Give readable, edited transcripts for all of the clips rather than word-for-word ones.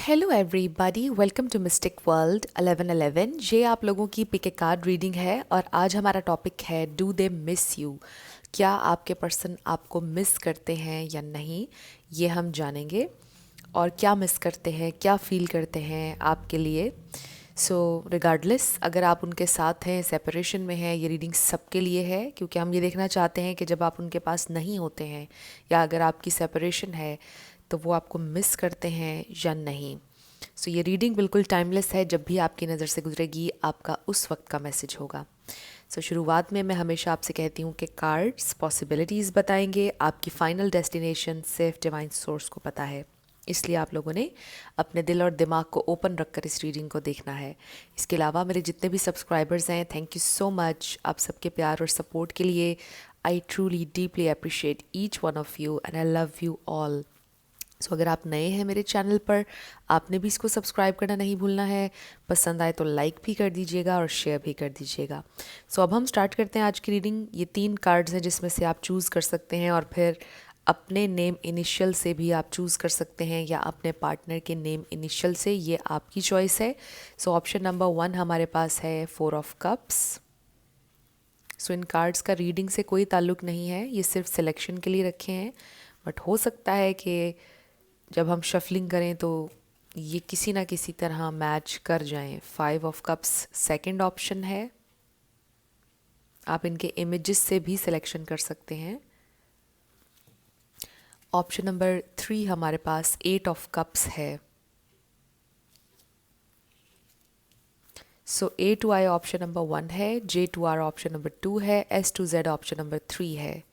Hello everybody, welcome to mystic world 1111। ये आप लोगों की पिक ए कार्ड रीडिंग है और आज हमारा टॉपिक है डू दे मिस यू। क्या आपके पर्सन आपको मिस करते हैं या नहीं, ये हम जानेंगे। और क्या मिस करते हैं, क्या फील करते हैं आपके लिए। सो रिगार्डलेस अगर आप उनके साथ हैं, सेपरेशन में हैं, ये रीडिंग सबके लिए है, क्योंकि हम ये देखना चाहते हैं कि जब आप उनके पास नहीं होते हैं या अगर आपकी सेपरेशन है तो वो आपको मिस करते हैं या नहीं। सो ये रीडिंग बिल्कुल टाइमलेस है, जब भी आपकी नज़र से गुजरेगी आपका उस वक्त का मैसेज होगा। शुरुआत में मैं हमेशा आपसे कहती हूँ कि कार्ड्स पॉसिबिलिटीज़ बताएंगे, आपकी फ़ाइनल डेस्टिनेशन सिर्फ डिवाइन सोर्स को पता है। इसलिए आप लोगों ने अपने दिल और दिमाग को ओपन रखकर इस रीडिंग को देखना है। इसके अलावा मेरे जितने भी सब्सक्राइबर्स हैं, थैंक यू सो मच आप सबके प्यार और सपोर्ट के लिए। I truly deeply appreciate each one of you and I love you all. अगर आप नए हैं मेरे चैनल पर, आपने भी इसको सब्सक्राइब करना नहीं भूलना है। पसंद आए तो लाइक भी कर दीजिएगा और शेयर भी कर दीजिएगा। अब हम स्टार्ट करते हैं आज की रीडिंग। ये 3 कार्ड्स हैं जिसमें से आप चूज़ कर सकते हैं और फिर अपने नेम इनिशियल से भी आप चूज़ कर सकते हैं या अपने पार्टनर के नेम इनिशियल से, ये आपकी चॉइस है। ऑप्शन नंबर 1 हमारे पास है 4 ऑफ कप्स। इन कार्ड्स का रीडिंग से कोई ताल्लुक नहीं है, ये सिर्फ सिलेक्शन के लिए रखे हैं। बट हो सकता है कि जब हम शफलिंग करें तो ये किसी ना किसी तरह मैच कर जाएं। 5 ऑफ कप्स सेकंड ऑप्शन है, आप इनके इमेजेस से भी सिलेक्शन कर सकते हैं। ऑप्शन नंबर 3 हमारे पास 8 ऑफ कप्स है। A to I option number 1 है, J to R option number 2 है, S to Z option number 3 है।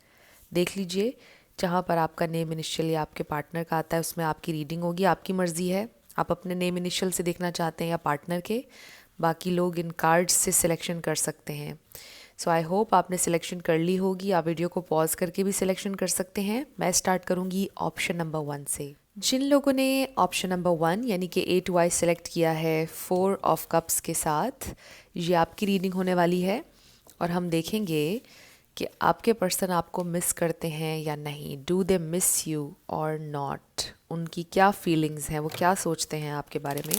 देख लीजिए, जहाँ पर आपका नेम इनिशियल या आपके पार्टनर का आता है उसमें आपकी रीडिंग होगी। आपकी मर्ज़ी है, आप अपने नेम इनिशियल से देखना चाहते हैं या पार्टनर के। बाकी लोग इन कार्ड्स से सिलेक्शन कर सकते हैं। आई होप आपने सिलेक्शन कर ली होगी। आप वीडियो को पॉज करके भी सिलेक्शन कर सकते हैं। मैं स्टार्ट करूँगी ऑप्शन नंबर 1 से। जिन लोगों ने ऑप्शन नंबर 1 यानी कि A to I सेलेक्ट किया है 4 ऑफ कप्स के साथ, ये आपकी रीडिंग होने वाली है और हम देखेंगे कि आपके पर्सन आपको मिस करते हैं या नहीं। डू दे मिस यू और नॉट, उनकी क्या फीलिंग्स हैं, वो क्या सोचते हैं आपके बारे में,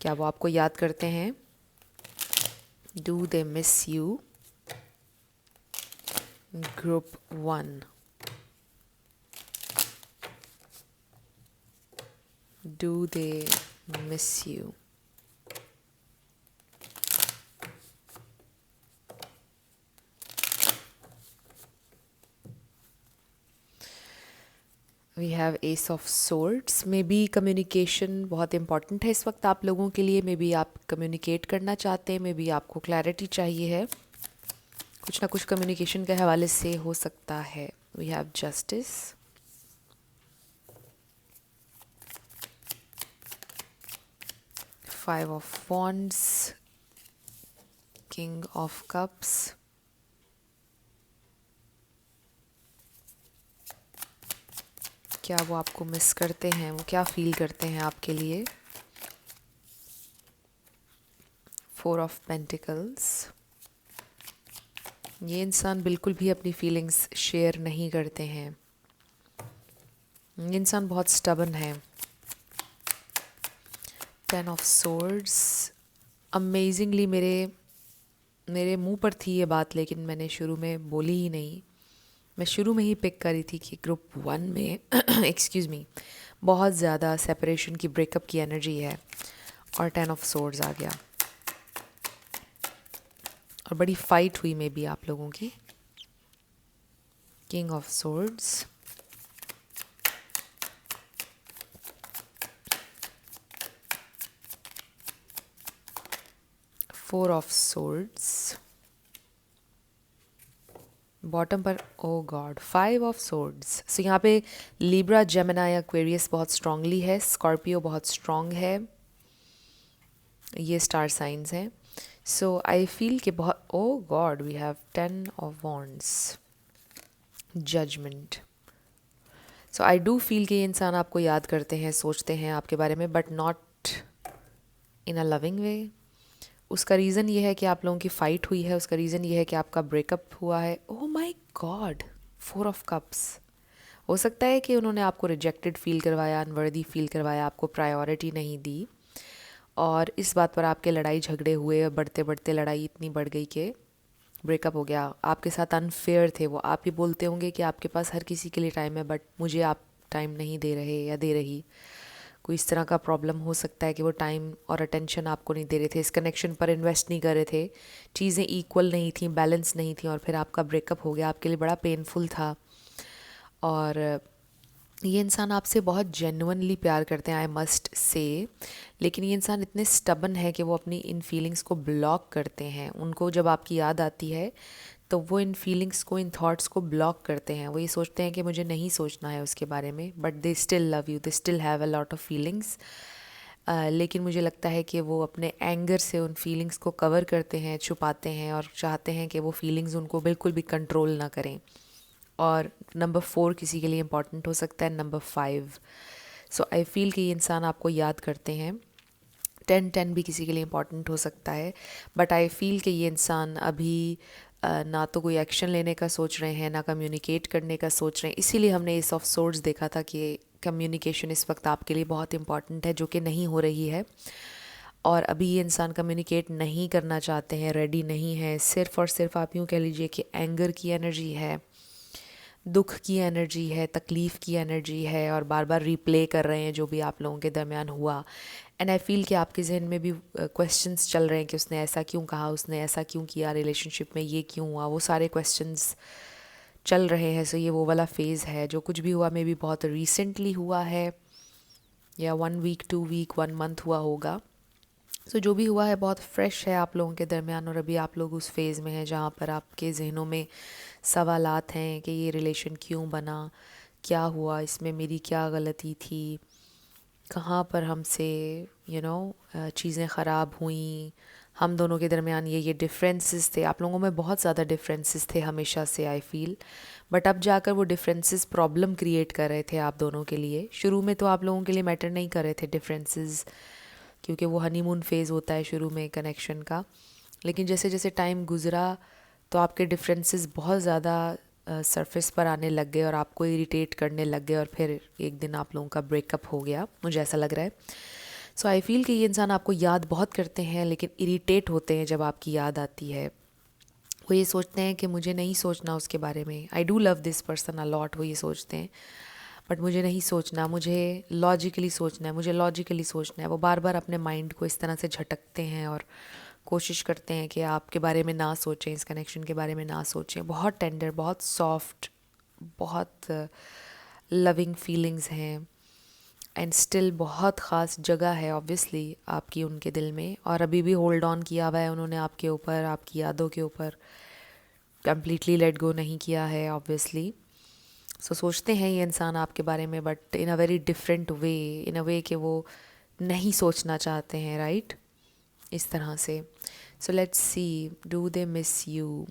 क्या वो आपको याद करते हैं। Do they miss you, group 1। Do they miss you. We have ace of swords. Maybe communication बहुत इंपॉर्टेंट है इस वक्त आप लोगों के लिए। मे बी आप कम्युनिकेट करना चाहते हैं, मे बी आपको क्लैरिटी चाहिए है, कुछ ना कुछ कम्युनिकेशन के हवाले से हो सकता है। We have justice, 5 of wands, king of cups, क्या वो आपको मिस करते हैं, वो क्या फील करते हैं आपके लिए। 4 ऑफ पेंटिकल्स, ये इंसान बिल्कुल भी अपनी फीलिंग्स शेयर नहीं करते हैं, ये इंसान बहुत स्टबन है। 10 ऑफ सोर्ड्स, अमेजिंगली मेरे मुंह पर थी ये बात, लेकिन मैंने शुरू में बोली ही नहीं। मैं शुरू में ही पिक करी थी कि ग्रुप 1 में एक्सक्यूज़ मी, बहुत ज़्यादा सेपरेशन की, ब्रेकअप की एनर्जी है और 10 ऑफ सोर्ड्स आ गया और बड़ी फाइट हुई मे बी आप लोगों की। King of swords, four of swords, bottom पर ओ गॉड 5 ऑफ सोर्ड्स। यहाँ पे लिब्रा, जेमिनी, एक्वेरियस बहुत स्ट्रांगली है, स्कॉर्पियो बहुत स्ट्रांग है, ये स्टार साइंस हैं। आई फील कि बहुत, oh god we have 10 of wands, judgement. I do feel कि ये इंसान आपको याद करते हैं, सोचते हैं आपके बारे में, but not in a loving way. उसका रीज़न ये है कि आप लोगों की फ़ाइट हुई है, उसका रीज़न ये है कि आपका ब्रेकअप हुआ है। Oh my God, 4 of cups, हो सकता है कि उन्होंने आपको रिजेक्टेड फील करवाया, अनवर्दी फील करवाया, आपको प्रायोरिटी नहीं दी, और इस बात पर आपके लड़ाई झगड़े हुए, बढ़ते बढ़ते लड़ाई इतनी बढ़ गई कि ब्रेकअप हो गया। आपके साथ अनफेयर थे वो। आप ही बोलते होंगे कि आपके पास हर किसी के लिए टाइम है, बट मुझे आप टाइम नहीं दे रहे या दे रही। कोई इस तरह का प्रॉब्लम हो सकता है कि वो टाइम और अटेंशन आपको नहीं दे रहे थे, इस कनेक्शन पर इन्वेस्ट नहीं कर रहे थे, चीज़ें इक्वल नहीं थी, बैलेंस नहीं थी, और फिर आपका ब्रेकअप हो गया। आपके लिए बड़ा पेनफुल था। और ये इंसान आपसे बहुत जेन्युइनली प्यार करते हैं, आई मस्ट से, लेकिन ये इंसान इतने स्टबन है कि वो अपनी इन फीलिंग्स को ब्लॉक करते हैं। उनको जब आपकी याद आती है तो वो इन फीलिंग्स को, इन थॉट्स को ब्लॉक करते हैं। वो ये सोचते हैं कि मुझे नहीं सोचना है उसके बारे में, but they still love you, they still have a lot of feelings. लेकिन मुझे लगता है कि वो अपने एंगर से उन फीलिंग्स को कवर करते हैं, छुपाते हैं, और चाहते हैं कि वो फीलिंग्स उनको बिल्कुल भी कंट्रोल ना करें। और नंबर 4 किसी के लिए इम्पॉर्टेंट हो सकता है, नंबर 5। सो आई फील कि ये इंसान आपको याद करते हैं। 10 भी किसी के लिए इम्पॉर्टेंट हो सकता है, बट आई फील कि ये इंसान अभी ना तो कोई एक्शन लेने का सोच रहे हैं, ना कम्युनिकेट करने का सोच रहे हैं। इसीलिए हमने एस ऑफ सोर्ड्स देखा था कि कम्युनिकेशन इस वक्त आपके लिए बहुत इंपॉर्टेंट है, जो कि नहीं हो रही है। और अभी ये इंसान कम्युनिकेट नहीं करना चाहते हैं, रेडी नहीं है। सिर्फ़ और सिर्फ आप यूँ कह लीजिए कि एंगर की एनर्जी है, दुख की एनर्जी है, तकलीफ़ की एनर्जी है, और बार बार रिप्ले कर रहे हैं जो भी आप लोगों के दरमियान हुआ। एंड आई फील कि आपके जहन में भी क्वेश्चंस चल रहे हैं कि उसने ऐसा क्यों कहा, उसने ऐसा क्यों किया, रिलेशनशिप में ये क्यों हुआ, वो सारे क्वेश्चंस चल रहे हैं। सो ये वो वाला फेज़ है, जो कुछ भी हुआ मे भी बहुत रिसेंटली हुआ है, या 1 वीक, 2 वीक, 1 मंथ हुआ होगा। सो जो भी हुआ है बहुत फ्रेश है आप लोगों के दरमियान, और अभी आप लोग उस फेज़ में हैं जहाँ पर आपके जहनों में सवालात हैं कि ये रिलेशन क्यों बना, क्या हुआ इसमें, मेरी क्या गलती थी, कहाँ पर हमसे चीज़ें ख़राब हुई, हम दोनों के दरमियान ये डिफरेंसेस थे। आप लोगों में बहुत ज़्यादा डिफरेंसेस थे हमेशा से, आई फील, बट अब जाकर वो डिफरेंसेस प्रॉब्लम क्रिएट कर रहे थे आप दोनों के लिए। शुरू में तो आप लोगों के लिए मैटर नहीं कर रहे थे डिफरेंसेस, क्योंकि वो हनीमून फेज़ होता है शुरू में कनेक्शन का। लेकिन जैसे जैसे टाइम गुज़रा तो आपके डिफरेंसेस बहुत ज़्यादा सरफेस पर आने लग गए, और आपको इरिटेट करने लग गए, और फिर एक दिन आप लोगों का ब्रेकअप हो गया, मुझे ऐसा लग रहा है। सो आई फील कि ये इंसान आपको याद बहुत करते हैं, लेकिन इरिटेट होते हैं जब आपकी याद आती है। वो ये सोचते हैं कि मुझे नहीं सोचना उसके बारे में, I do love this person a lot, वो ये सोचते हैं, बट मुझे नहीं सोचना, मुझे लॉजिकली सोचना है, मुझे लॉजिकली सोचना है। वो बार बार अपने माइंड को इस तरह से झटकते हैं और कोशिश करते हैं कि आपके बारे में ना सोचें, इस कनेक्शन के बारे में ना सोचें। बहुत टेंडर, बहुत सॉफ्ट, बहुत लविंग फीलिंग्स हैं, एंड स्टिल बहुत ख़ास जगह है ऑब्वियसली आपकी उनके दिल में, और अभी भी होल्ड ऑन किया हुआ है उन्होंने आपके ऊपर, आपकी यादों के ऊपर। कम्प्लीटली लेट गो नहीं किया है ऑब्वियसली। सो सोचते हैं ये इंसान आपके बारे में, but in a very different way, in a way कि वो नहीं सोचना चाहते हैं, राइट, इस तरह से। So let's see, do they miss you,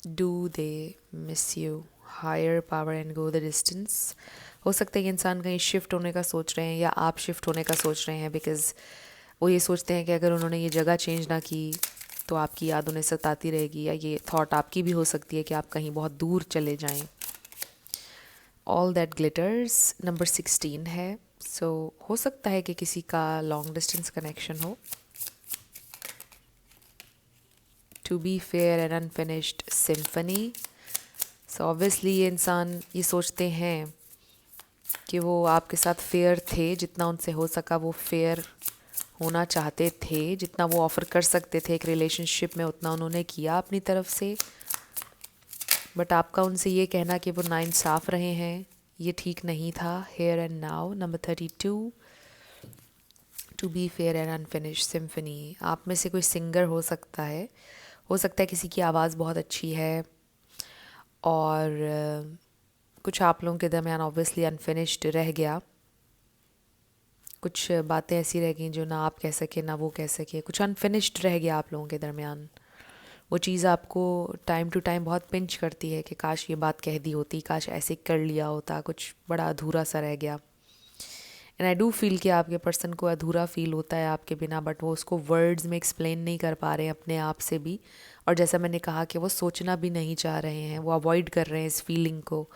do they miss you, higher power and go the distance. हो सकता है कि इंसान कहीं शिफ्ट होने का सोच रहे हैं, या आप शिफ्ट होने का सोच रहे हैं, बिकॉज़ वो ये सोचते हैं कि अगर उन्होंने ये जगह चेंज ना की तो आपकी याद उन्हें सताती रहेगी, या ये थॉट आपकी भी हो सकती है कि आप कहीं बहुत दूर चले जाएं। ऑल दैट ग्लिटर्स नंबर 16 है। सो हो सकता है कि किसी का लॉन्ग डिस्टेंस कनेक्शन हो। To be fair and unfinished symphony. So obviously ये इंसान ये सोचते हैं कि वो आपके साथ फेयर थे, जितना उनसे हो सका वो फेयर होना चाहते थे, जितना वो ऑफ़र कर सकते थे एक रिलेशनशिप में उतना उन्होंने किया अपनी तरफ से। बट आपका उनसे ये कहना कि वो नाइंसाफ़ रहे हैं, ये ठीक नहीं था। Here and now number 32, to be fair and unfinished symphony. आप में से कोई सिंगर हो सकता है किसी की आवाज़ बहुत अच्छी है, और कुछ आप लोगों के दरमियान ऑब्वियसली अनफिनिश्ड रह गया। कुछ बातें ऐसी रह गई जो ना आप कह सके ना वो कह सके, कुछ अनफिनिश्ड रह गया आप लोगों के दरमियान। वो चीज़ आपको टाइम टू टाइम बहुत पिंच करती है कि काश ये बात कह दी होती, काश ऐसे कर लिया होता, कुछ बड़ा अधूरा सा रह गया। एंड आई डू फील कि आपके पर्सन को अधूरा फील होता है आपके बिना, बट वो उसको वर्ड्स में एक्सप्लेन नहीं कर पा रहे हैं अपने आप से भी। और जैसा मैंने कहा कि वो सोचना भी नहीं चाह रहे हैं, वो अवॉइड कर रहे हैं इस फीलिंग को।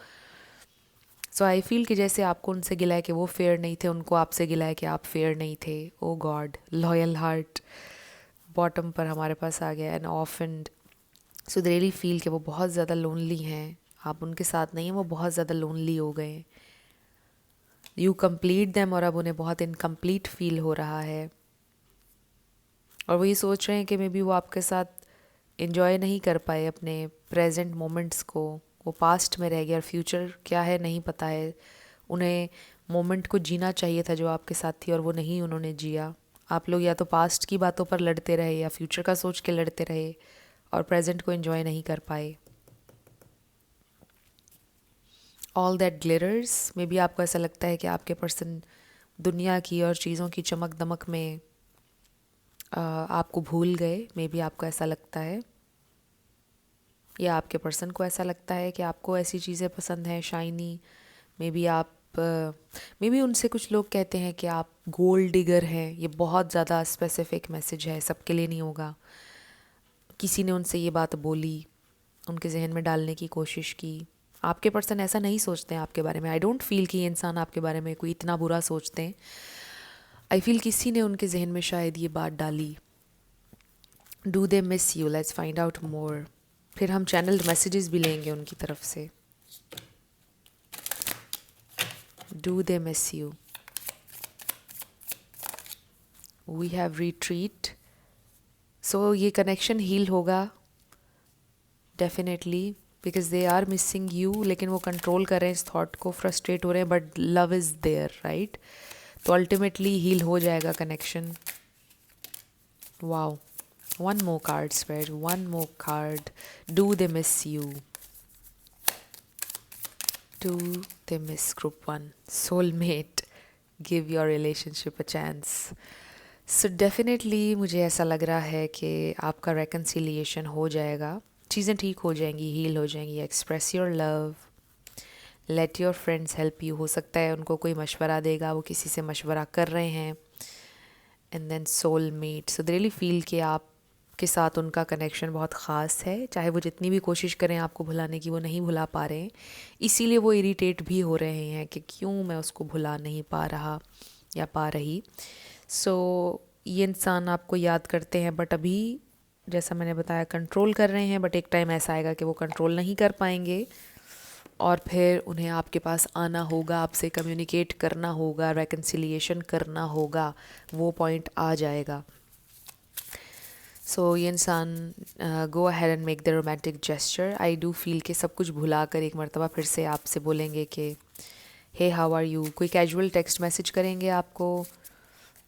सो आई फील कि जैसे आपको उनसे गिला है कि वो फेयर नहीं थे, उनको आपसे गिला है कि आप फेयर नहीं थे। ओ गॉड, लॉयल हार्ट बॉटम पर हमारे पास आ गया, and offend. So they really feel कि वो बहुत ज़्यादा लोनली हैं, आप उनके साथ नहीं हैं, वो बहुत ज़्यादा लोनली हो गए हैं। यू कंप्लीट देम, और अब उन्हें बहुत इनकम्प्लीट फील हो रहा है। और वो ये सोच रहे हैं कि मे बी वो आपके साथ इन्जॉय नहीं कर पाए अपने प्रेजेंट मोमेंट्स को, वो पास्ट में रह गया और फ्यूचर क्या है नहीं पता है। उन्हें मोमेंट को जीना चाहिए था जो आपके साथ थी, और वो नहीं उन्होंने जिया। आप लोग या तो पास्ट की बातों पर लड़ते रहे या फ्यूचर का सोच के लड़ते रहे, और प्रेजेंट को एंजॉय नहीं कर पाए। All that glitters, may be आपको ऐसा लगता है कि आपके पर्सन दुनिया की और चीज़ों की चमक दमक में आपको भूल गए। मे बी आपको ऐसा लगता है, या आपके पर्सन को ऐसा लगता है कि आपको ऐसी चीज़ें पसंद हैं शाइनी। मे बी आप मे बी उनसे कुछ लोग कहते हैं कि आप गोल्ड डिगर हैं। ये बहुत ज़्यादा स्पेसिफिक मैसेज है, सबके लिए नहीं होगा। किसी ने उनसे ये बात बोली, उनके जहन में डालने की कोशिश की। आपके पर्सन ऐसा नहीं सोचते हैं आपके बारे में। आई डोंट फील कि ये इंसान आपके बारे में कोई इतना बुरा सोचते हैं। आई फील किसी ने उनके जहन में शायद ये बात डाली। Do they miss you, let's find out more. फिर हम चैनल्ड मैसेजेस भी लेंगे उनकी तरफ से। Do they miss you, we have retreat. So ये कनेक्शन हील होगा definitely, because they are missing you, लेकिन वो कंट्रोल कर रहे हैं इस थॉट को, फ्रस्ट्रेट हो रहे हैं, but love is there, right. तो अल्टीमेटली हील हो जाएगा connection. Wow, one more card spread, one more card. Do they miss you? Do they miss group one? Soulmate, give your relationship a chance. So definitely मुझे ऐसा लग रहा है कि आपका reconciliation हो जाएगा, चीज़ें ठीक हो जाएंगी, हील हो जाएंगी। Express your love, let your friends help you। हो सकता है उनको कोई मशवरा देगा, वो किसी से मशवरा कर रहे हैं। And then soulmate, so they really feel कि आप के साथ उनका कनेक्शन बहुत ख़ास है। चाहे वो जितनी भी कोशिश करें आपको भुलाने की, वो नहीं भुला पा रहे हैं। इसीलिए वो इरिटेट भी हो रहे हैं कि क्यों मैं उसको भुला नहीं पा रहा या पा रही। सो ये इंसान आपको याद करते हैं, बट अभी जैसा मैंने बताया कंट्रोल कर रहे हैं, बट एक टाइम ऐसा आएगा कि वो कंट्रोल नहीं कर पाएंगे, और फिर उन्हें आपके पास आना होगा, आपसे कम्युनिकेट करना होगा, रेकन्सिलिएशन करना होगा। वो पॉइंट आ जाएगा। सो ये इंसान go ahead and make the romantic gesture. I do feel कि सब कुछ भुला कर एक मरतबा फिर से आपसे बोलेंगे कि हे हाउ आर यू। कोई कैजुअल टेक्स्ट मैसेज करेंगे आपको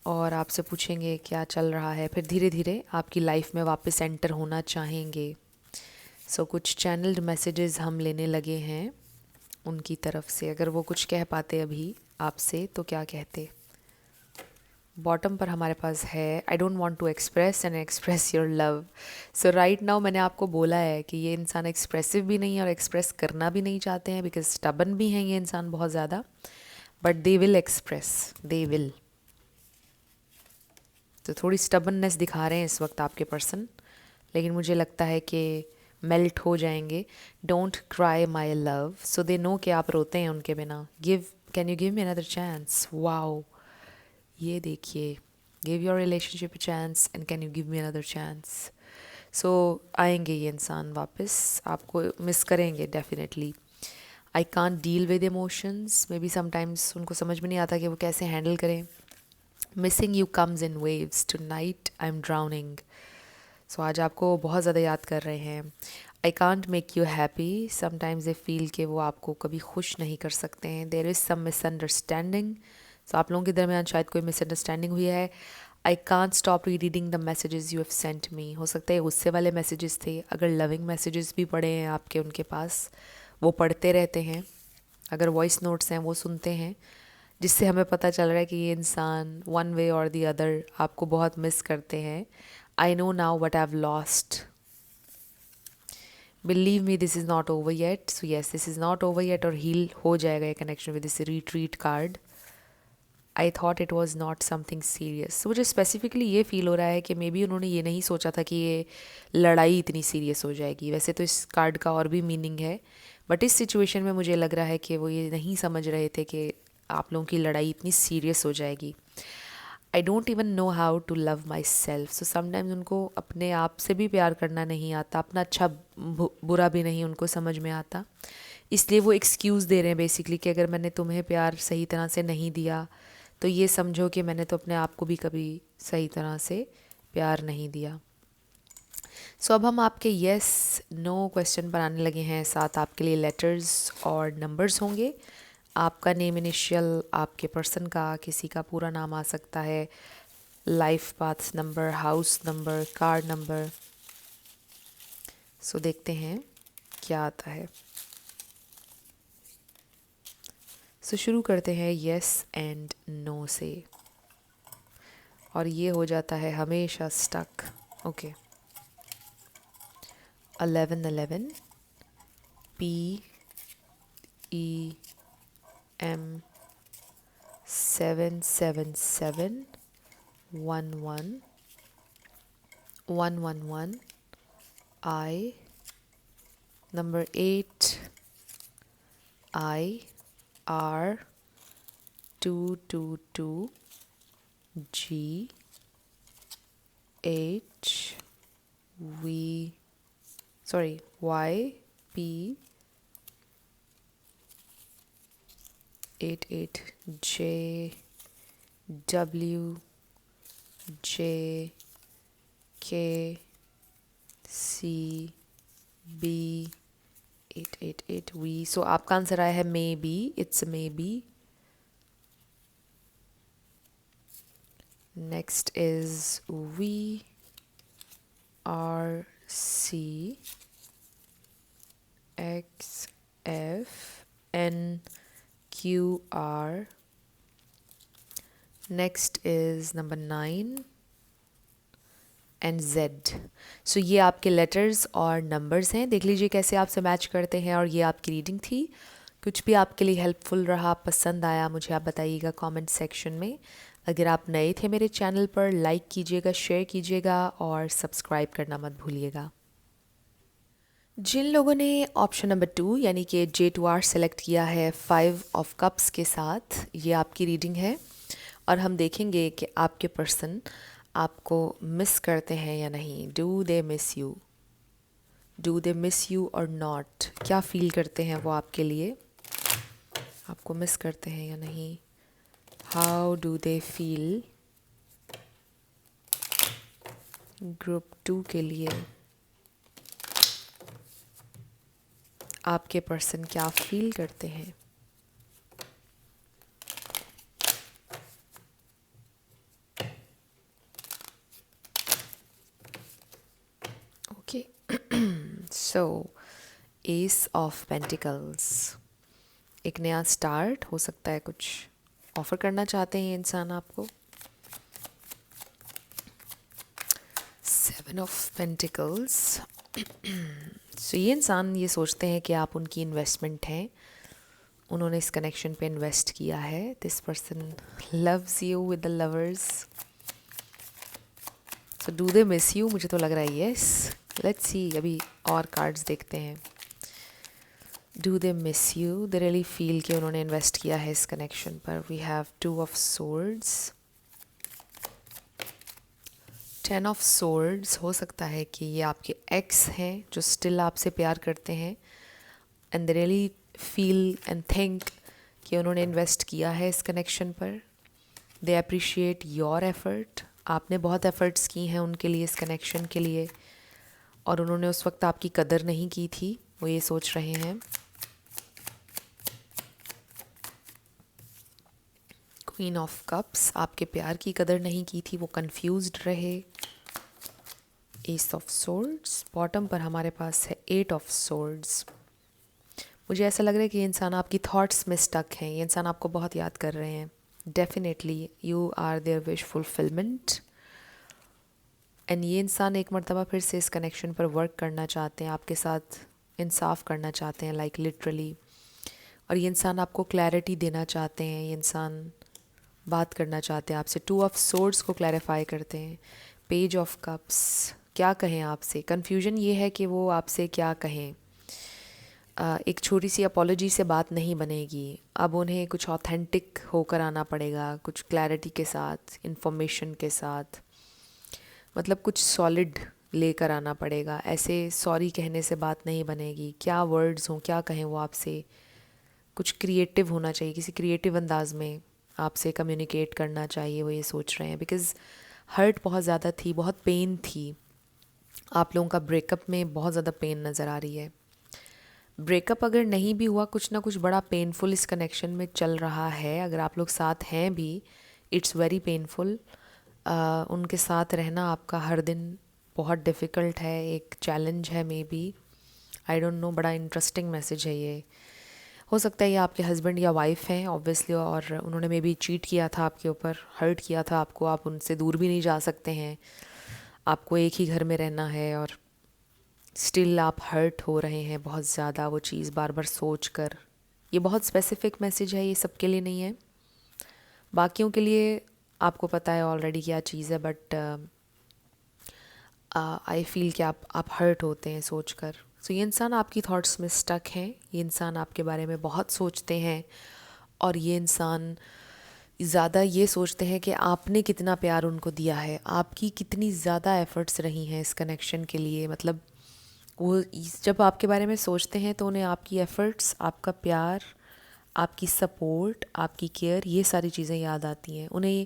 और आपसे पूछेंगे क्या चल रहा है। फिर धीरे धीरे आपकी लाइफ में वापस एंटर होना चाहेंगे। सो कुछ चैनल्ड मैसेजेस हम लेने लगे हैं उनकी तरफ से। अगर वो कुछ कह पाते अभी आपसे तो क्या कहते। बॉटम पर हमारे पास है I don't want to express and express your love. So right now मैंने आपको बोला है कि ये इंसान एक्सप्रेसिव भी नहीं है और एक्सप्रेस करना भी नहीं चाहते हैं, बिकॉज स्टबन भी हैं ये इंसान बहुत ज़्यादा, but they will express, they will. तो थोड़ी स्टबननेस दिखा रहे हैं इस वक्त आपके पर्सन, लेकिन मुझे लगता है कि मेल्ट हो जाएंगे। Don't cry my love, so they know कि आप रोते हैं उनके बिना। Can you give me another chance. Wow, ये देखिए, give your relationship a chance and can you give me another chance. So आएंगे ये इंसान वापस, आपको मिस करेंगे definitely. I can't deal with emotions, maybe sometimes उनको समझ में नहीं आता कि वो कैसे हैंडल करें। Missing you comes in waves, tonight I am drowning. So आज आपको बहुत ज़्यादा याद कर रहे हैं। I can't make you happy, sometimes they feel कि वो आपको कभी खुश नहीं कर सकते हैं। There is some misunderstanding, so आप लोगों के दरमियान शायद कोई मिसअंडरस्टैंडिंग हुई है। I can't stop reading the messages you have sent me, हो सकता है गुस्से वाले मैसेजेस थे। अगर लविंग मैसेजेस भी पड़े हैं आपके उनके पास, वो पढ़ते रहते हैं। अगर वॉइस नोट्स हैं वो सुनते हैं, जिससे हमें पता चल रहा है कि ये इंसान वन वे और दी अदर आपको बहुत मिस करते हैं। I know now what I have lost, believe me this is not over yet. So yes, this is not over yet, और हील हो जाएगा ये connection with this retreat card. I thought it was not something serious. मुझे specifically ये feel हो रहा है कि मे बी उन्होंने ये नहीं सोचा था कि ये लड़ाई इतनी सीरियस हो जाएगी। वैसे तो इस कार्ड का और भी मीनिंग है, बट इस सिचुएशन में मुझे लग रहा है कि वो ये नहीं समझ रहे थे कि आप लोगों की लड़ाई इतनी सीरियस हो जाएगी। I don't even know how to love myself. So sometimes उनको अपने आप से भी प्यार करना नहीं आता, अपना अच्छा बुरा भी नहीं उनको समझ में आता। इसलिए वो एक्सक्यूज़ दे रहे हैं बेसिकली कि अगर मैंने तुम्हें प्यार सही तरह से नहीं दिया तो ये समझो कि मैंने तो अपने आप को भी कभी सही तरह से प्यार नहीं दिया। सो अब हम आपके येस नो क्वेश्चन पर आने लगे हैं। साथ आपके लिए लेटर्स और नंबर्स होंगे। आपका नेम इनिशियल, आपके पर्सन का किसी का पूरा नाम आ सकता है, life path number, house number, car number. So देखते हैं क्या आता है। सो शुरू करते हैं येस एंड नो से, और ये हो जाता है हमेशा stuck. Okay, 1111 P E M 777 11 111 I number 8 I R 222 G H V Y P 88 J W J K C B 888 V। सो आपका आंसर आया है may be, it's may be. Next is V R C X F N Q R। Next is number 9 and Z। सो ये आपके letters और numbers हैं। देख लीजिए कैसे आपसे मैच करते हैं। और ये आपकी रीडिंग थी। कुछ भी आपके लिए हेल्पफुल रहा, पसंद आया, मुझे आप बताइएगा कमेंट सेक्शन में। अगर आप नए थे मेरे चैनल पर, लाइक कीजिएगा, शेयर कीजिएगा और सब्सक्राइब करना मत भूलिएगा। जिन लोगों ने ऑप्शन नंबर 2 यानी कि J2R सेलेक्ट किया है 5 ऑफ कप्स के साथ, ये आपकी रीडिंग है। और हम देखेंगे कि आपके पर्सन आपको मिस करते हैं या नहीं। Do they miss you, do they miss you और नॉट। क्या फील करते हैं वो आपके लिए, आपको मिस करते हैं या नहीं। How do they feel. Group 2 के लिए आपके पर्सन क्या फील करते हैं। Okay, so S of pentacles, एक नया स्टार्ट हो सकता है, कुछ ऑफर करना चाहते हैं ये इंसान आपको। 7 ऑफ पेंटिकल्स, सो ये इंसान ये सोचते हैं कि आप उनकी इन्वेस्टमेंट हैं, उन्होंने इस कनेक्शन पे इन्वेस्ट किया है। This person loves you with the lovers. So do they miss you, मुझे तो लग रहा है येस। लेट्स सी, अभी और कार्ड्स देखते हैं। Do they miss you, they really feel कि उन्होंने इन्वेस्ट किया है इस कनेक्शन पर। We have 2 of swords, 10 of swords. हो सकता है कि ये आपके एक्स हैं जो स्टिल आपसे प्यार करते हैं, and they really feel and think कि उन्होंने इन्वेस्ट किया है इस कनेक्शन पर। दे अप्रिशिएट योर एफर्ट, आपने बहुत एफर्ट्स की हैं उनके लिए, इस कनेक्शन के लिए, और उन्होंने उस वक्त आपकी कदर नहीं की थी, वो ये सोच रहे हैं। क्वीन ऑफ कप्स, आपके प्यार की कदर नहीं की थी, वो कंफ्यूज्ड रहे। एस ऑफ सोर्ड्स, बॉटम पर हमारे पास है 8 ऑफ सोर्ड्स। मुझे ऐसा लग रहा है कि ये इंसान आपकी थॉट्स में स्टक हैं, ये इंसान आपको बहुत याद कर रहे हैं। Definitely you are there wish fulfilment, and ये इंसान एक मर्तबा फिर से इस कनेक्शन पर वर्क करना चाहते हैं, आपके साथ इंसाफ करना चाहते हैं, लाइक लिटरली। और ये इंसान आपको क्लैरिटी देना चाहते हैं, ये इंसान बात करना चाहते हैं आपसे। 2 ऑफ सोर्ड्स को क्लैरिफाई करते हैं। पेज ऑफ कप्स, क्या कहें आपसे। कन्फ्यूजन ये है कि वो आपसे क्या कहें। एक छोटी सी अपॉलॉजी से बात नहीं बनेगी। अब उन्हें कुछ ऑथेंटिक होकर आना पड़ेगा, कुछ क्लैरिटी के साथ, इंफॉर्मेशन के साथ, मतलब कुछ सॉलिड लेकर आना पड़ेगा। ऐसे सॉरी कहने से बात नहीं बनेगी। क्या वर्ड्स हों, क्या कहें वो आपसे। कुछ क्रिएटिव होना चाहिए, किसी क्रिएटिव अंदाज में आपसे कम्युनिकेट करना चाहिए, वो ये सोच रहे हैं। बिकॉज़ हर्ट बहुत ज़्यादा थी, बहुत पेन थी। आप लोगों का ब्रेकअप में बहुत ज़्यादा पेन नज़र आ रही है। ब्रेकअप अगर नहीं भी हुआ, कुछ ना कुछ बड़ा पेनफुल इस कनेक्शन में चल रहा है। अगर आप लोग साथ हैं भी, इट्स वेरी पेनफुल। उनके साथ रहना आपका हर दिन बहुत डिफ़िकल्ट है, एक चैलेंज है maybe. I don't know, बड़ा इंटरेस्टिंग मैसेज है ये। हो सकता है ये आपके हस्बैंड या वाइफ हैं ऑब्वियसली, और उन्होंने मे बी चीट किया था आपके ऊपर, हर्ट किया था आपको। आप उनसे दूर भी नहीं जा सकते हैं, आपको एक ही घर में रहना है, और स्टिल आप हर्ट हो रहे हैं बहुत ज़्यादा, वो चीज़ बार बार सोच कर। ये बहुत स्पेसिफिक मैसेज है, ये सबके लिए नहीं है। बाकियों के लिए आपको पता है ऑलरेडी क्या चीज़ है, बट आई फील कि आप हर्ट होते हैं सोच कर। सो ये इंसान आपकी थॉट्स में स्टक हैं, ये इंसान आपके बारे में बहुत सोचते हैं, और ये इंसान ज़्यादा ये सोचते हैं कि आपने कितना प्यार उनको दिया है, आपकी कितनी ज़्यादा एफ़र्ट्स रही हैं इस कनेक्शन के लिए। मतलब वो जब आपके बारे में सोचते हैं तो उन्हें आपकी एफ़र्ट्स, आपका प्यार, आपकी सपोर्ट, आपकी केयर, ये सारी चीज़ें याद आती हैं। उन्हें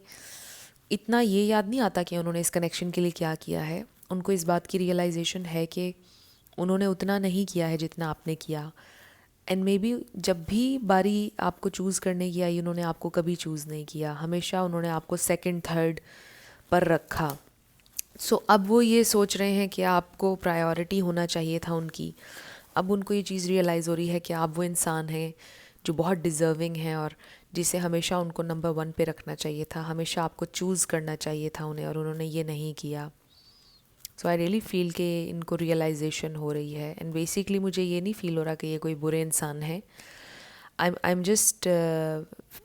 इतना ये याद नहीं आता कि उन्होंने इस कनेक्शन के लिए क्या किया है। उनको इस बात की रियलाइजेशन है कि उन्होंने उतना नहीं किया है जितना आपने किया। एंड मे बी जब भी बारी आपको चूज़ करने की आई, उन्होंने आपको कभी चूज़ नहीं किया, हमेशा उन्होंने आपको सेकंड थर्ड पर रखा। सो अब वो ये सोच रहे हैं कि आपको प्रायोरिटी होना चाहिए था उनकी। अब उनको ये चीज़ रियलाइज़ हो रही है कि आप वो इंसान हैं जो बहुत डिज़र्विंग हैं, और जिसे हमेशा उनको नंबर 1 पे रखना चाहिए था, हमेशा आपको चूज़ करना चाहिए था उन्हें, और उन्होंने ये नहीं किया। सो आई रियली फील कि इनको रियलाइजेशन हो रही है। एंड बेसिकली मुझे ये नहीं फील हो रहा कि ये कोई बुरे इंसान है। I am just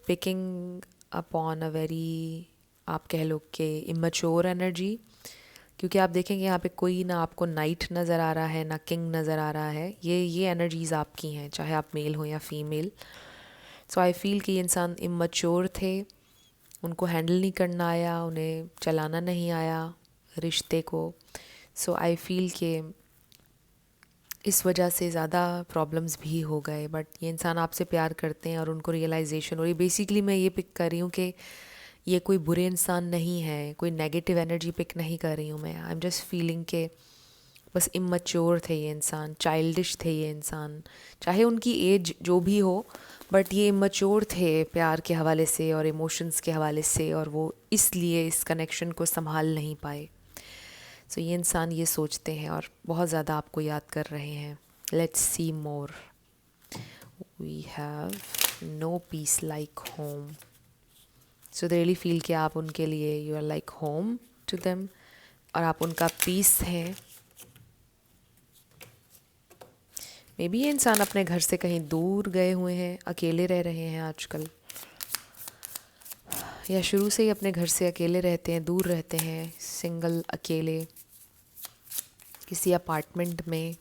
picking upon a very, आप कह लो कि इमेच्योर एनर्जी। क्योंकि आप देखेंगे यहाँ पे कोई ना आपको नाइट नज़र आ रहा है, ना किंग नज़र आ रहा है। ये एनर्जीज़ आपकी हैं, चाहे आप मेल हो या फीमेल। सो आई फील कि ये इंसान इमेच्योर थे, उनको हैंडल नहीं करना आया, उन्हें चलाना नहीं आया रिश्ते को। सो आई फील कि इस वजह से ज़्यादा प्रॉब्लम्स भी हो गए। बट ये इंसान आपसे प्यार करते हैं और उनको रियलाइजेशन हो रही। बेसिकली मैं ये पिक कर रही हूँ कि ये कोई बुरे इंसान नहीं है, कोई नेगेटिव एनर्जी पिक नहीं कर रही हूँ मैं। आई एम जस्ट फीलिंग के बस इमेच्योर थे ये इंसान, चाइल्डिश थे ये इंसान, चाहे उनकी एज जो भी हो, बट ये इमेच्योर थे प्यार के हवाले से और इमोशंस के हवाले से, और वो इसलिए इस कनेक्शन को संभाल नहीं पाए। सो ये इंसान ये सोचते हैं और बहुत ज़्यादा आपको याद कर रहे हैं। Let's see more. We have no peace like home. So they really feel कि आप उनके लिए, you are like home to them, और आप उनका पीस हैं। मे बी ये इंसान अपने घर से कहीं दूर गए हुए हैं, अकेले रह रहे हैं आजकल, या शुरू से ही अपने घर से अकेले रहते हैं, दूर रहते हैं, सिंगल, अकेले, किसी अपार्टमेंट में।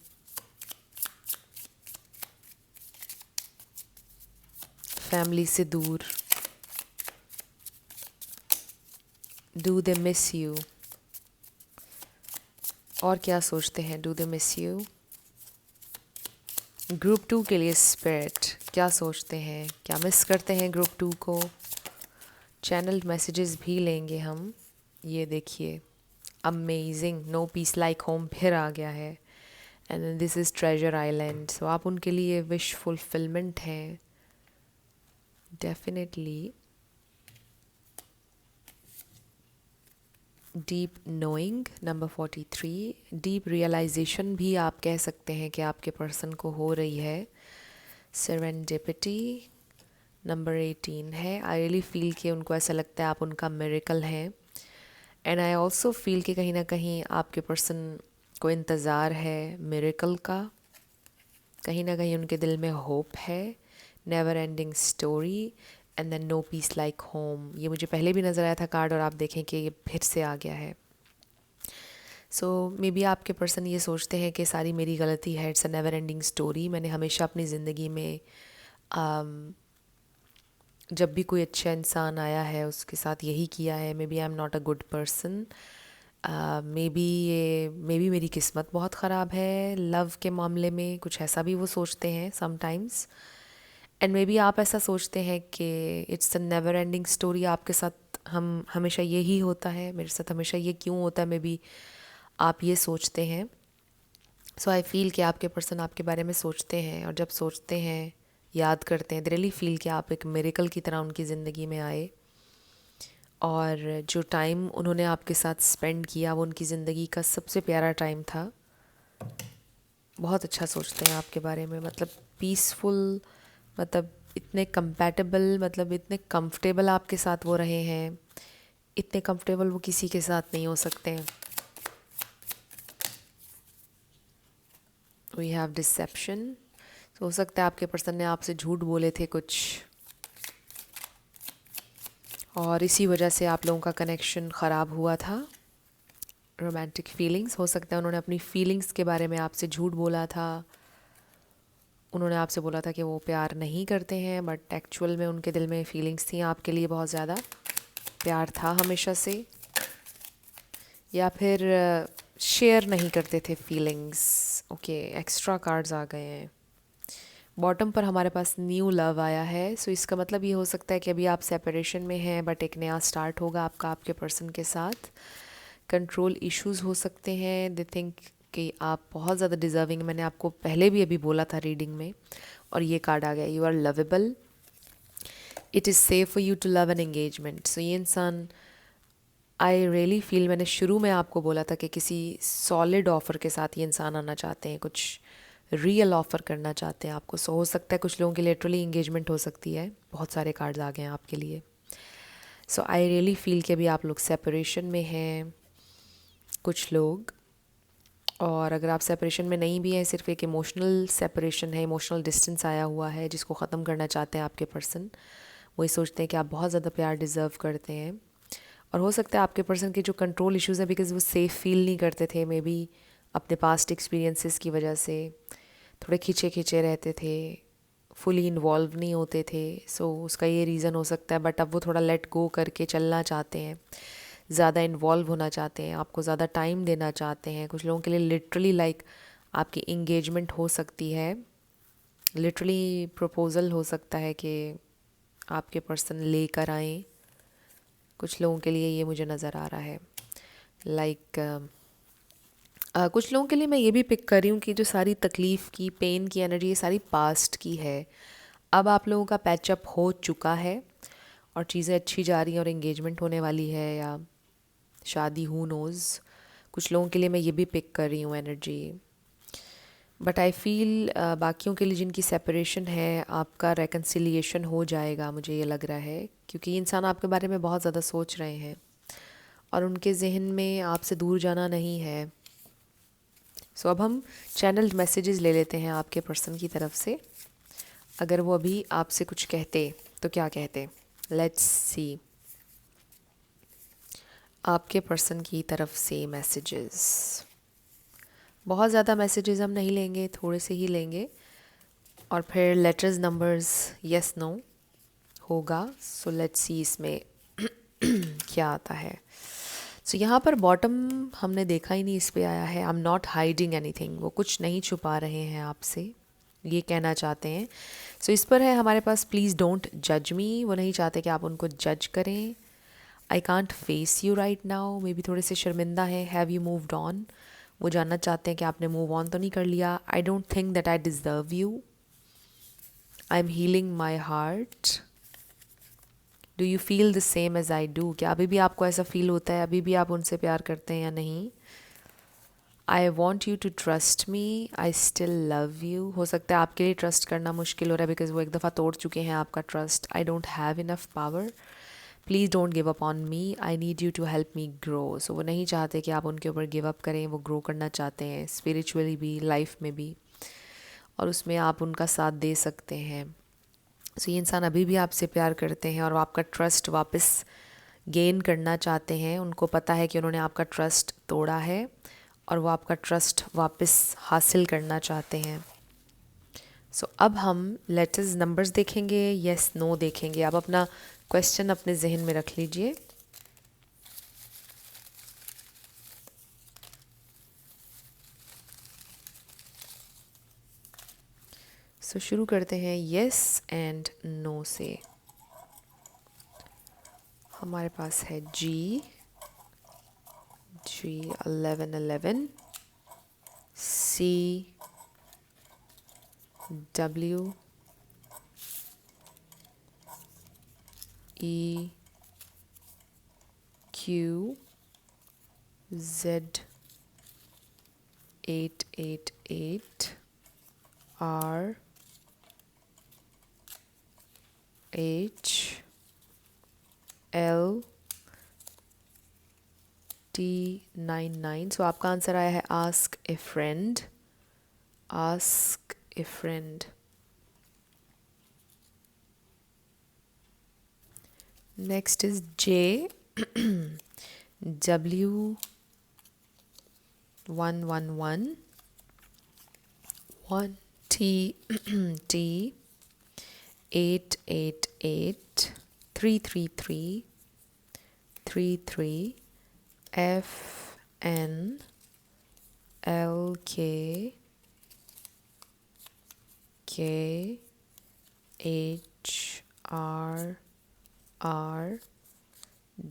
फैमिली से दूर। Do they miss you? और क्या सोचते हैं? Do they miss you? Group 2 के लिए स्पिरिट क्या सोचते हैं? क्या मिस करते हैं ग्रुप 2 को? चैनल मैसेजेस भी लेंगे हम। ये देखिए, amazing, no peace like home फिर आ गया है। And this is treasure island. So आप उनके लिए विश फुलफिलमेंट हैं definitely. Deep knowing number 43, deep realization भी आप कह सकते हैं कि आपके पर्सन को हो रही है। सेरेंडिपिटी नंबर 18 है। आई रियली फील कि उनको ऐसा लगता है आप उनका मिरेकल हैं। एंड आई ऑल्सो फील कि कहीं ना कहीं आपके पर्सन को इंतज़ार है मिरेकल का, कहीं ना कहीं उनके दिल में होप है, never ending story. And then no peace like home, ये मुझे पहले भी नज़र आया था कार्ड और आप देखें कि ये फिर से आ गया है। सो मे बी आपके पर्सन ये सोचते हैं कि सारी मेरी गलती है, it's a never ending story, मैंने हमेशा अपनी ज़िंदगी में जब भी कोई अच्छा इंसान आया है उसके साथ यही किया है, maybe I am not a good person, maybe मेरी किस्मत बहुत ख़राब है लव के मामले में, कुछ ऐसा भी वो सोचते हैं समटाइम्स। एंड मे बी आप ऐसा सोचते हैं कि it's a never ending story, आपके साथ हम हमेशा यही होता है, मेरे साथ हमेशा ये क्यों होता है, मे बी आप ये सोचते हैं। सो आई फील कि आपके पर्सन आपके बारे में सोचते हैं, और जब सोचते हैं, याद करते हैं, दे रियली फील कि आप एक मिरेकल की तरह उनकी ज़िंदगी में आए, और जो टाइम उन्होंने आपके साथ स्पेंड किया वो उनकी ज़िंदगी का सबसे प्यारा टाइम था। बहुत अच्छा सोचते हैं आपके बारे में, मतलब पीसफुल, मतलब इतने कंपैटिबल, मतलब इतने कंफर्टेबल आपके साथ वो रहे हैं, इतने कंफर्टेबल वो किसी के साथ नहीं हो सकते हैं। वी हैव डिसेप्शन, तो हो सकता है आपके पर्सन ने आपसे झूठ बोले थे कुछ, और इसी वजह से आप लोगों का कनेक्शन ख़राब हुआ था। रोमांटिक फीलिंग्स, हो सकता है उन्होंने अपनी फीलिंग्स के बारे में आपसे झूठ बोला था, उन्होंने आपसे बोला था कि वो प्यार नहीं करते हैं, बट एक्चुअल में उनके दिल में फीलिंग्स थी आपके लिए, बहुत ज़्यादा प्यार था हमेशा से, या फिर शेयर नहीं करते थे फीलिंग्स। ओके, एक्स्ट्रा कार्ड्स आ गए हैं। बॉटम पर हमारे पास न्यू लव आया है, सो इसका मतलब ये हो सकता है कि अभी आप सेपरेशन में हैं, बट एक नया स्टार्ट होगा आपका आपके पर्सन के साथ। कंट्रोल इश्यूज हो सकते हैं, दे थिंक कि आप बहुत ज़्यादा डिज़र्विंग, मैंने आपको पहले भी अभी बोला था रीडिंग में, और ये कार्ड आ गया, you are lovable, it is safe for you to love an engagement. So ये इंसान, आई रियली फील, मैंने शुरू में आपको बोला था कि किसी सॉलिड ऑफ़र के साथ ये इंसान आना चाहते हैं, कुछ रियल ऑफ़र करना चाहते हैं आपको। सो हो सकता है कुछ लोगों की लिटरली इंगेजमेंट हो सकती है, बहुत सारे कार्ड्स आ गए हैं आपके लिए। सो आई रियली फील कि अभी आप लोग सेपरेशन में हैं कुछ लोग, और अगर आप सेपरेशन में नहीं भी हैं, सिर्फ एक इमोशनल सेपरेशन है, इमोशनल डिस्टेंस आया हुआ है जिसको ख़त्म करना चाहते हैं आपके पर्सन। वही सोचते हैं कि आप बहुत ज़्यादा प्यार डिज़र्व करते हैं, और हो सकता है आपके पर्सन के जो कंट्रोल इश्यूज़ हैं, बिकॉज़ वो सेफ़ फील नहीं करते थे, मे बी अपने पास्ट एक्सपीरियंसेस की वजह से थोड़े खिंचे खिंचे रहते थे, फुली इन्वॉल्व नहीं होते थे। सो उसका ये रीज़न हो सकता है, बट अब वो थोड़ा लेट गो करके चलना चाहते हैं, ज़्यादा इन्वॉल्व होना चाहते हैं, आपको ज़्यादा टाइम देना चाहते हैं। कुछ लोगों के लिए लिटरली लाइक आपकी इंगेजमेंट हो सकती है, लिटरली प्रपोज़ल हो सकता है कि आपके पर्सन लेकर आएँ। कुछ लोगों के लिए ये मुझे नज़र आ रहा है, लाइक कुछ लोगों के लिए मैं ये भी पिक कर रही हूँ कि जो सारी तकलीफ़ की, पेन की एनर्जी, ये सारी पास्ट की है। अब आप लोगों का पैचअप हो चुका है और चीज़ें अच्छी जा रही हैं, और एंगेजमेंट होने वाली है या शादी, हू नोज़। कुछ लोगों के लिए मैं ये भी पिक कर रही हूँ एनर्जी, बट आई फील बाकियों के लिए जिनकी सेपरेशन है, आपका रेकन्सिलिएशन हो जाएगा, मुझे ये लग रहा है, क्योंकि ये इंसान आपके बारे में बहुत ज़्यादा सोच रहे हैं और उनके जहन में आपसे दूर जाना नहीं है। सो अब हम चैनल्ड मैसेजेस ले लेते हैं आपके पर्सन की तरफ से, अगर वो अभी आपसे कुछ कहते तो क्या कहते। लेट्स सी आपके पर्सन की तरफ से मैसेजेस। बहुत ज़्यादा मैसेजेस हम नहीं लेंगे, थोड़े से ही लेंगे, और फिर लेटर्स, नंबर्स, यस नो होगा। सो लेट्स सी इसमें क्या आता है। सो यहाँ पर बॉटम हमने देखा ही नहीं, इस पे आया है आई एम नॉट हाइडिंग एनीथिंग, वो कुछ नहीं छुपा रहे हैं आपसे, ये कहना चाहते हैं। सो इस पर है हमारे पास प्लीज़ डोंट जज मी, वो नहीं चाहते कि आप उनको जज करें। I can't face you right now, may be थोड़े से शर्मिंदा हैं। हैव यू मूव्ड ऑन, वो जानना चाहते हैं कि आपने मूव ऑन तो नहीं कर लिया। I don't think that I deserve you, I am healing my heart, do you feel the same as I do, क्या अभी भी आपको ऐसा फील होता है, अभी भी आप उनसे प्यार करते हैं या नहीं। I want you to trust me, I still love you, हो सकता है आपके लिए ट्रस्ट करना मुश्किल हो रहा है बिकॉज वो एक दफ़ा तोड़ चुके हैं आपका trust. I don't have enough power, please don't give up on me, I need you to help me grow. So वो नहीं चाहते कि आप उनके ऊपर गिव अप करें, वो ग्रो करना चाहते हैं स्पिरिचुअली भी, लाइफ में भी, और उसमें आप उनका साथ दे सकते हैं। सो ये इंसान अभी भी आपसे प्यार करते हैं और वो आपका ट्रस्ट वापस गेन करना चाहते हैं। उनको पता है कि उन्होंने आपका ट्रस्ट तोड़ा है और वो आपका ट्रस्ट वापस हासिल करना चाहते हैं। सो अब हम लेटर्स नंबर्स देखेंगे, यस नो देखेंगे। आप अपना क्वेश्चन अपने जहन में रख लीजिए। सो शुरू करते हैं यस एंड नो से। हमारे पास है G 1111, C W E Q Z 888 R H L T99। So आपका आंसर आया है ask a friend. Ask a friend. Next is J W111 1 T 888 333 F N L K H R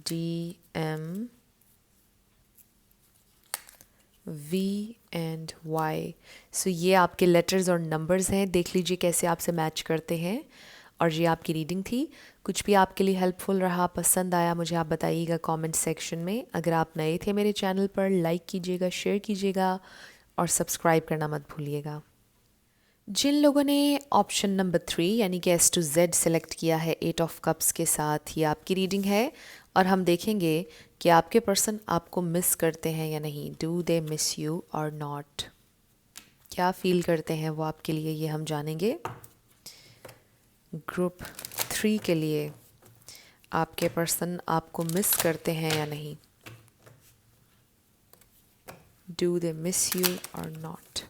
D M V and Y। सो ये आपके letters और numbers हैं। देख लीजिए कैसे आपसे मैच करते हैं। और ये आपकी रीडिंग थी। कुछ भी आपके लिए हेल्पफुल रहा, पसंद आया, मुझे आप बताइएगा कमेंट सेक्शन में। अगर आप नए थे मेरे चैनल पर, लाइक कीजिएगा, शेयर कीजिएगा और सब्सक्राइब करना मत भूलिएगा। जिन लोगों ने ऑप्शन नंबर 3 यानी कि S to Z सेलेक्ट किया है 8 ऑफ कप्स के साथ, ये आपकी रीडिंग है और हम देखेंगे कि आपके पर्सन आपको मिस करते हैं या नहीं। डू दे मिस यू और नॉट? क्या फील करते हैं वो आपके लिए, ये हम जानेंगे। ग्रुप 3 के लिए आपके पर्सन आपको मिस करते हैं या नहीं। डू दे मिस यू और not?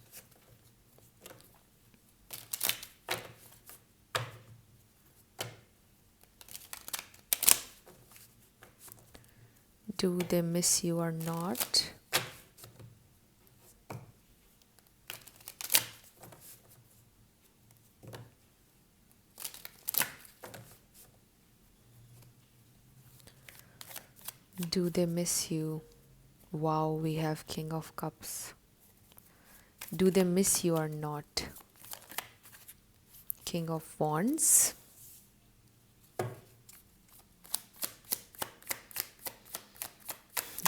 Do they miss you or not? Do they miss you? Wow, we have King of Cups. Do they miss you or not? King of Wands.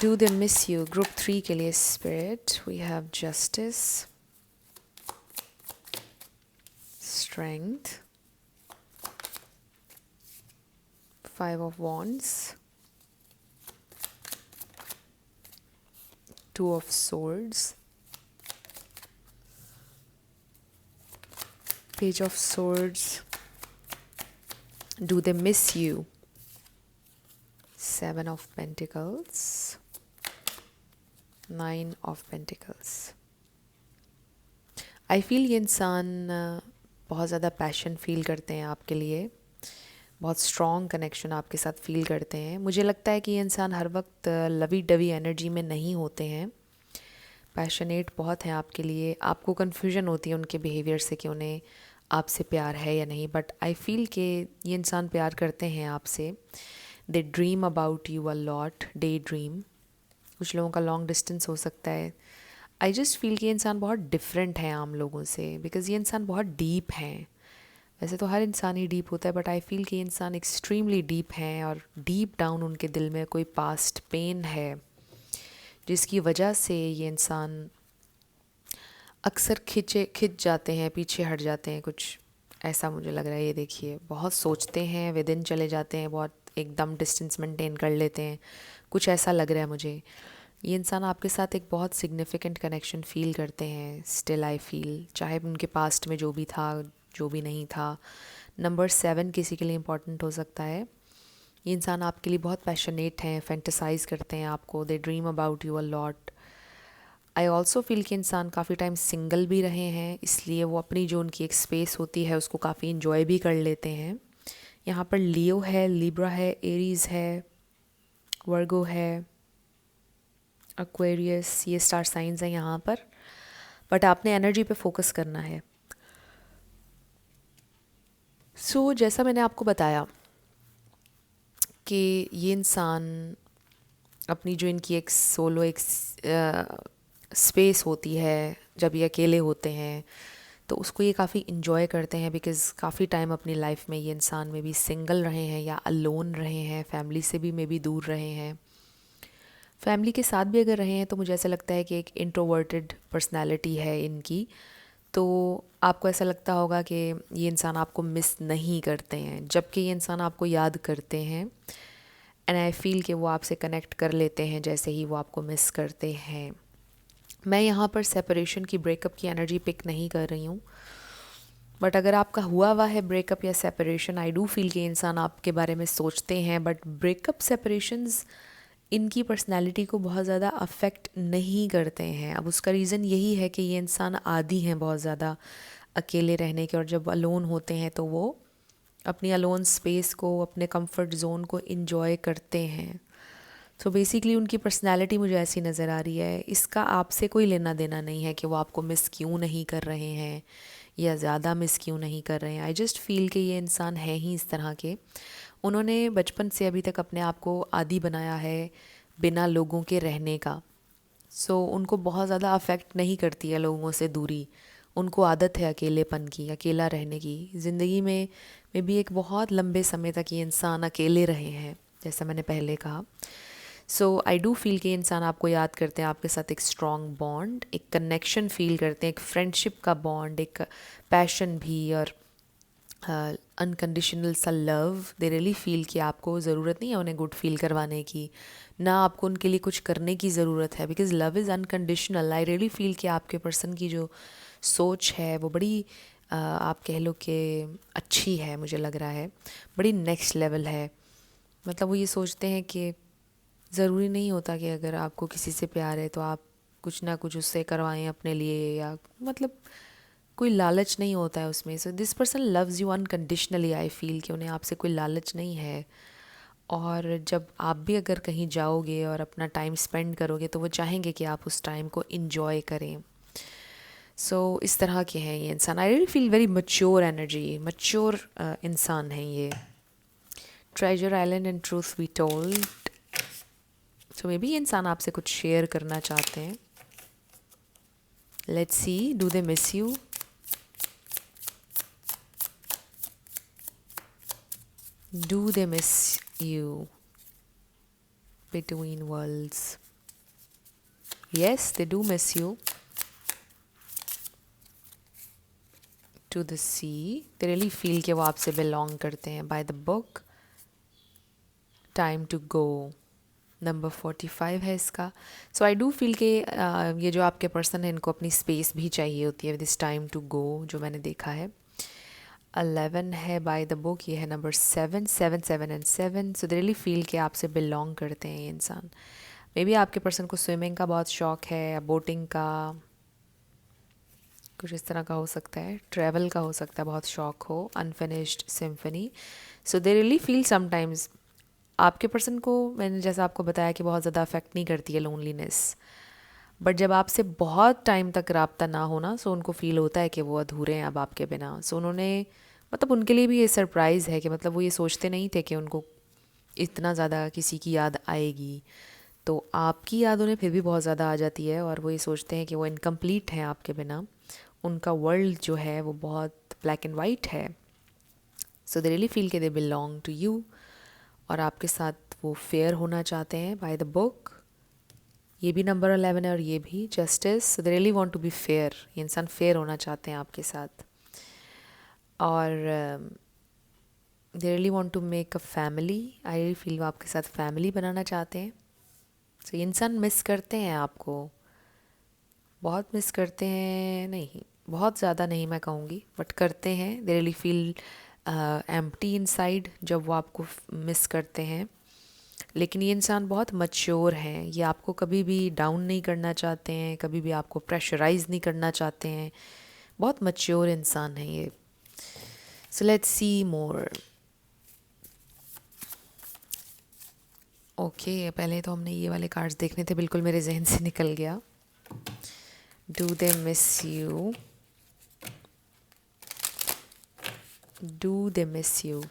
Do they miss you? Group 3 के लिए Spirit, we have Justice, Strength, 5 of Wands, 2 of Swords, Page of Swords. Do they miss you? 7 of Pentacles, 9 of Pentacles. I feel ये इंसान बहुत ज़्यादा passion feel करते हैं आपके लिए, बहुत स्ट्रॉन्ग कनेक्शन आपके साथ फील करते हैं। मुझे लगता है कि ये इंसान हर वक्त लवी डवी एनर्जी में नहीं होते हैं, पैशनेट बहुत हैं आपके लिए। आपको कन्फ्यूजन होती है उनके बिहेवियर से कि उन्हें आपसे प्यार है या नहीं, बट आई फील कि ये इंसान प्यार करते हैं आपसे। They dream about you a lot, daydream. कुछ लोगों का लॉन्ग डिस्टेंस हो सकता है। आई जस्ट फील कि ये इंसान बहुत डिफरेंट है आम लोगों से, बिकॉज़ ये इंसान बहुत डीप हैं। वैसे तो हर इंसान ही डीप होता है, बट आई फील कि ये इंसान एक्सट्रीमली डीप हैं और डीप डाउन उनके दिल में कोई पास्ट पेन है, जिसकी वजह से ये इंसान अक्सर खिंच जाते हैं, पीछे हट जाते हैं। कुछ ऐसा मुझे लग रहा है। ये देखिए, बहुत सोचते हैं, विद इन चले जाते हैं, बहुत एकदम डिस्टेंस मेंटेन कर लेते हैं। कुछ ऐसा लग रहा है मुझे। ये इंसान आपके साथ एक बहुत सिग्निफिकेंट कनेक्शन फ़ील करते हैं। स्टिल आई फील, चाहे उनके पास्ट में जो भी था, जो भी नहीं था, नंबर 7 किसी के लिए इम्पॉर्टेंट हो सकता है। ये इंसान आपके लिए बहुत पैशनेट हैं, फैंटेसाइज करते हैं आपको, they dream about you a lot. I also feel कि इंसान काफ़ी टाइम सिंगल भी रहे हैं, इसलिए वो अपनी जो उनकी एक स्पेस होती है उसको काफ़ी इंजॉय भी कर लेते हैं। यहाँ पर लियो है, लिब्रा है, एरीज है, वर्गो है, एक्वेरियस, ये स्टार साइंस हैं यहाँ पर। बट आपने एनर्जी पे फोकस करना है। सो जैसा मैंने आपको बताया कि ये इंसान अपनी जो इनकी एक सोलो एक स्पेस होती है जब ये अकेले होते हैं, तो उसको ये काफ़ी इन्जॉय करते हैं, बिकॉज़ काफ़ी टाइम अपनी लाइफ में ये इंसान में भी सिंगल रहे हैं या अलोन रहे हैं, फैमिली से भी मे बी दूर रहे हैं। फैमिली के साथ भी अगर रहे हैं तो मुझे ऐसा लगता है कि एक इंट्रोवर्टेड पर्सनालिटी है इनकी, तो आपको ऐसा लगता होगा कि ये इंसान आपको मिस नहीं करते हैं, जबकि ये इंसान आपको याद करते हैं। एंड आई फील कि वो आपसे कनेक्ट कर लेते हैं जैसे ही वो आपको मिस करते हैं। मैं यहाँ पर सेपरेशन की, ब्रेकअप की एनर्जी पिक नहीं कर रही हूँ, बट अगर आपका हुआ है ब्रेकअप या सेपरेशन, आई डू फील कि इंसान आपके बारे में सोचते हैं, बट ब्रेकअप सेपरेशंस इनकी पर्सनैलिटी को बहुत ज़्यादा अफेक्ट नहीं करते हैं। अब उसका रीज़न यही है कि ये इंसान आदी हैं बहुत ज़्यादा अकेले रहने के, और जब अलोन होते हैं तो वो अपनी अलोन स्पेस को, अपने कंफर्ट जोन को इन्जॉय करते हैं। सो बेसिकली उनकी पर्सनैलिटी मुझे ऐसी नज़र आ रही है। इसका आपसे कोई लेना देना नहीं है कि वो आपको मिस क्यों नहीं कर रहे हैं या ज़्यादा मिस क्यों नहीं कर रहे हैं। आई जस्ट फील कि ये इंसान है ही इस तरह के। उन्होंने बचपन से अभी तक अपने आप को आदी बनाया है बिना लोगों के रहने का। सो उनको बहुत ज़्यादा अफेक्ट नहीं करती है लोगों से दूरी। उनको आदत है अकेलेपन की, अकेला रहने की। ज़िंदगी में भी एक बहुत लंबे समय तक ये इंसान अकेले रहे हैं, जैसा मैंने पहले कहा। सो आई डू फील कि इंसान आपको याद करते हैं, आपके साथ एक स्ट्रॉन्ग बॉन्ड, एक कनेक्शन फील करते हैं, एक फ्रेंडशिप का बॉन्ड, एक पैशन भी, और अनकंडीशनल सा लव। दे रियली फील कि आपको ज़रूरत नहीं है उन्हें गुड फील करवाने की, ना आपको उनके लिए कुछ करने की ज़रूरत है, because love is unconditional. I really feel कि आपके पर्सन की जो सोच है वो बड़ी आप कह लो कि अच्छी है, मुझे लग रहा है बड़ी नेक्स्ट लेवल है। मतलब वो ये सोचते हैं कि ज़रूरी नहीं होता कि अगर आपको किसी से प्यार है तो आप कुछ ना कुछ उससे करवाएं अपने लिए, या मतलब कोई लालच नहीं होता है उसमें। So this person loves you unconditionally. I feel कि उन्हें आपसे कोई लालच नहीं है, और जब आप भी अगर कहीं जाओगे और अपना टाइम स्पेंड करोगे तो वो चाहेंगे कि आप उस टाइम को इन्जॉय करें। सो इस तरह के हैं ये इंसान। आई really feel very mature energy, mature इंसान हैं ये। Treasure island and truth be told, so may be ये इंसान आपसे कुछ शेयर करना चाहते हैं। Let's see, do they miss you? Do they miss you? Between worlds. Yes, they do miss you. To the sea. They really feel कि वो आपसे belong करते हैं. By the book. Time to go. Number 45 है इसका। सो आई do feel कि ये जो आपके पर्सन है इनको अपनी स्पेस भी चाहिए होती है, दिस टाइम टू गो जो मैंने देखा है। 11 है बाय द बुक, ये है number 7, 7, 7 and 7। So they really feel कि आपसे बिलोंग करते हैं ये इंसान। मे बी आपके पर्सन को स्विमिंग का बहुत शौक है, या बोटिंग का, कुछ इस तरह का हो सकता है, ट्रैवल का हो सकता है, बहुत शौक हो, unfinished symphony. So they really feel sometimes आपके पर्सन को, मैंने जैसा आपको बताया कि बहुत ज़्यादा अफेक्ट नहीं करती है लोनलीनेस, बट जब आपसे बहुत टाइम तक राब्ता ना होना, सो उनको फील होता है कि वो अधूरे हैं अब आपके बिना। सो उन्होंने, मतलब उनके लिए भी ये सरप्राइज़ है कि मतलब वो ये सोचते नहीं थे कि उनको इतना ज़्यादा किसी की याद आएगी। तो आपकी याद उन्हें फिर भी बहुत ज़्यादा आ जाती है, और वो ये सोचते हैं कि वो इनकम्प्लीट हैं आपके बिना। उनका वर्ल्ड जो है वो बहुत ब्लैक एंड वाइट है। सो दे रियली फील के दे बिलोंग टू यू, और आपके साथ वो फेयर होना चाहते हैं बाय द बुक। ये भी नंबर 11 है और ये भी justice. They really want to be fair, ये इंसान फेयर होना चाहते हैं आपके साथ, और they really want to make a family. I really feel वो आपके साथ फैमिली बनाना चाहते हैं। सो ये इंसान मिस करते हैं आपको, बहुत मिस करते हैं, नहीं बहुत ज़्यादा नहीं मैं कहूँगी, बट करते हैं। दे रियली फील एम्प्टी इनसाइड जब वो आपको मिस करते हैं। लेकिन ये इंसान बहुत मैच्योर हैं, ये आपको कभी भी डाउन नहीं करना चाहते हैं, कभी भी आपको प्रेशराइज नहीं करना चाहते हैं। बहुत मैच्योर इंसान हैं ये। सो लेट्स सी मोर। ओके, पहले तो हमने ये वाले कार्ड्स देखने थे, बिल्कुल मेरे जहन से निकल गया। Do they miss you? Do they miss you?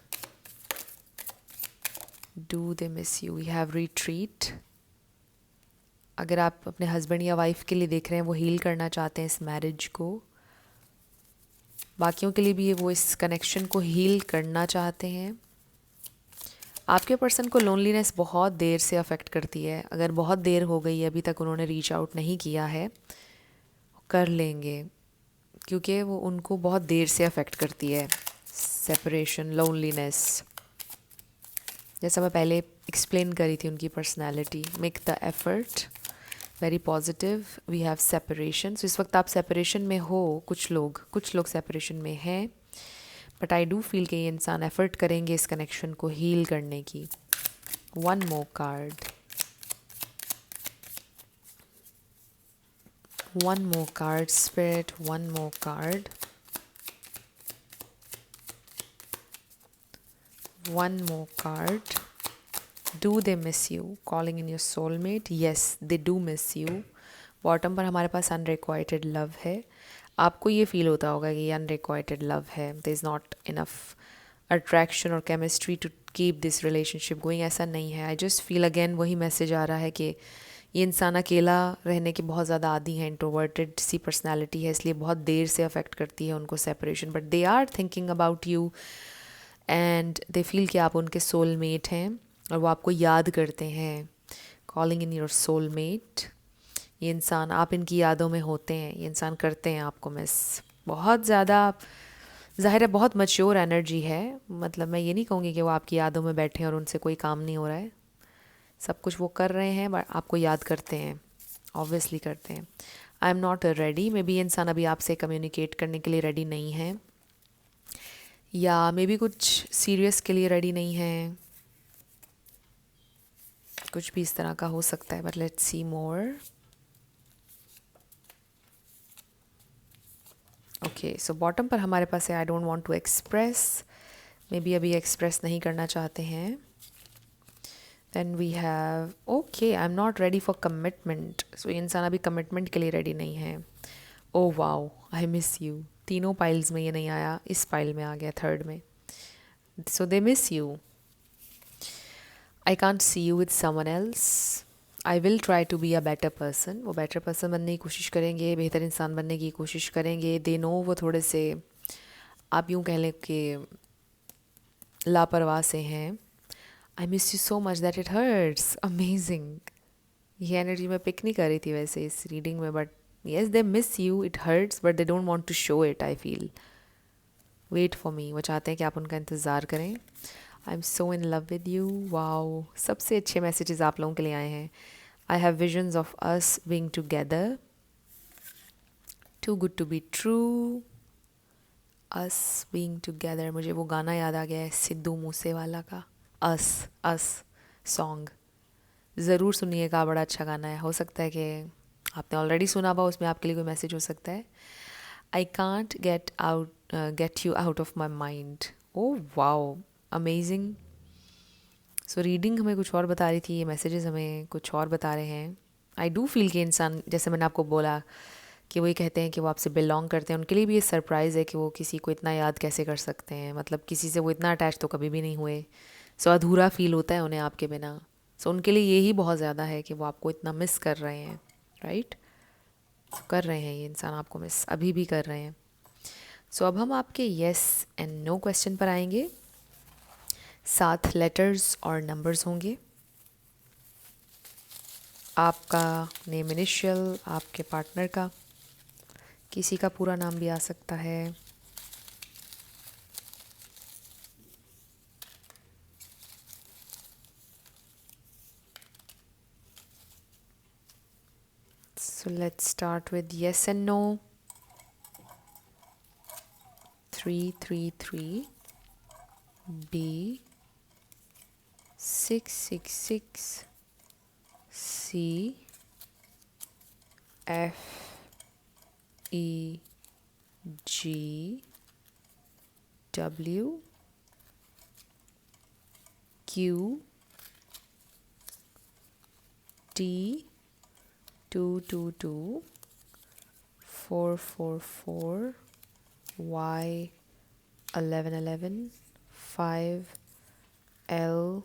Do they miss you? We have retreat. अगर आप अपने हस्बैंड या वाइफ के लिए देख रहे हैं, वो हील करना चाहते हैं इस मैरिज को। बाकियों के लिए भी वो इस कनेक्शन को हील करना चाहते हैं। आपके पर्सन को लोनलीनेस बहुत देर से अफेक्ट करती है। अगर बहुत देर हो गई है, अभी तक उन्होंने रीच आउट नहीं किया है, कर लेंगे, क्योंकि वो उनको बहुत देर से अफेक्ट करती है। सेपरेशन, लोनलीनेस, जैसा मैं पहले एक्सप्लेन करी थी उनकी personality. Make the effort, very positive. We have separation. So इस वक्त आप सेपरेशन में हो, कुछ लोग सेपरेशन में हैं, बट आई डू फील कि ये इंसान एफर्ट करेंगे इस कनेक्शन को हील करने की। One more card, one more card spirit, one more card, one more card. Do they miss you? Calling in your soulmate, yes they do miss you. Bottom पर हमारे पास अनरिक्वाइटेड लव है। आपको ये feel होता होगा कि ये अनरिक्वाइटेड लव है, there is not enough attraction और chemistry to keep this relationship going. ऐसा नहीं है। आई जस्ट फील अगेन वही मैसेज आ रहा है कि ये इंसान अकेला रहने के बहुत ज़्यादा आदी हैं, इंट्रोवर्टेड सी पर्सनैलिटी है, इसलिए बहुत देर से अफेक्ट करती है उनको separation. But they are thinking about you and they feel कि आप उनके सोलमेट हैं और वो आपको याद करते हैं। Calling in your soulmate. ये इंसान, आप इनकी यादों में होते हैं, ये इंसान करते हैं आपको मिस बहुत ज़्यादा। ज़ाहिर है बहुत मैच्योर एनर्जी है, मतलब मैं ये नहीं कहूँगी कि वो आपकी यादों में बैठे हैं और उनसे कोई काम नहीं हो रहा है। सब कुछ वो कर रहे हैं, बट आपको याद करते हैं, ऑब्वियसली करते हैं। आई am not ready, may be ये इंसान अभी आपसे कम्युनिकेट करने के लिए रेडी नहीं है, या मे बी कुछ सीरियस के लिए रेडी नहीं है, कुछ भी इस तरह का हो सकता है। But let's see more. Okay, so bottom पर हमारे पास है I don't want to express. Maybe अभी एक्सप्रेस नहीं करना चाहते हैं। Then we have okay, I am not ready for commitment. So ये इंसान अभी कमिटमेंट के लिए रेडी नहीं है। Oh wow, I miss you. तीनों पाइल्स में ये नहीं आया, इस पाइल में आ गया, थर्ड में। So they miss you. I can't see you with someone else. I will try to be a better person. वो बेटर पर्सन बनने की कोशिश करेंगे, बेहतर इंसान बनने की कोशिश करेंगे। दे नो वो थोड़े से, आप यूँ कह लें कि लापरवाह से हैं। I miss you so much that it hurts. Amazing. ये एनर्जी मैं पिक नहीं कर रही थी वैसे इस रीडिंग में, but yes they miss you, it hurts, but they don't want to show it. I feel wait for me. वो चाहते हैं कि आप उनका इंतज़ार करें। I am so in love with you. Wow, सबसे अच्छे मैसेजेस आप लोगों के लिए आए हैं। I have visions of us being together. Too good to be true. Us being together. मुझे वो गाना याद आ गया है सिद्धू मूसेवाला का, अस सॉन्ग। ज़रूर सुनिएगा, बड़ा अच्छा गाना है। हो सकता है कि आपने ऑलरेडी सुना हुआ, उसमें आपके लिए कोई मैसेज हो सकता है। I can't get you out of my mind. Oh wow, amazing. So reading हमें कुछ और बता रही थी, ये मैसेजेस हमें कुछ और बता रहे हैं। आई डू फील कि इंसान, जैसे मैंने आपको बोला कि वही कहते हैं कि वो आपसे बिलोंग करते हैं, उनके लिए भी ये सरप्राइज़ है कि वो किसी को इतना याद कैसे कर सकते हैं। मतलब किसी से वो इतना अटैच तो कभी भी नहीं हुए। सो अधूरा फील होता है उन्हें आपके बिना। सो उनके लिए यही बहुत ज़्यादा है कि वो आपको इतना मिस कर रहे हैं। राइट, कर रहे हैं ये इंसान आपको मिस, अभी भी कर रहे हैं। सो अब हम आपके येस एंड नो क्वेश्चन पर आएंगे। 7 लेटर्स और नंबर्स होंगे। आपका नेम इनिशियल, आपके पार्टनर का, किसी का पूरा नाम भी आ सकता है। So let's start with yes and no. 333 B 666 C F E G W Q T 222 444 Y 1111 5 L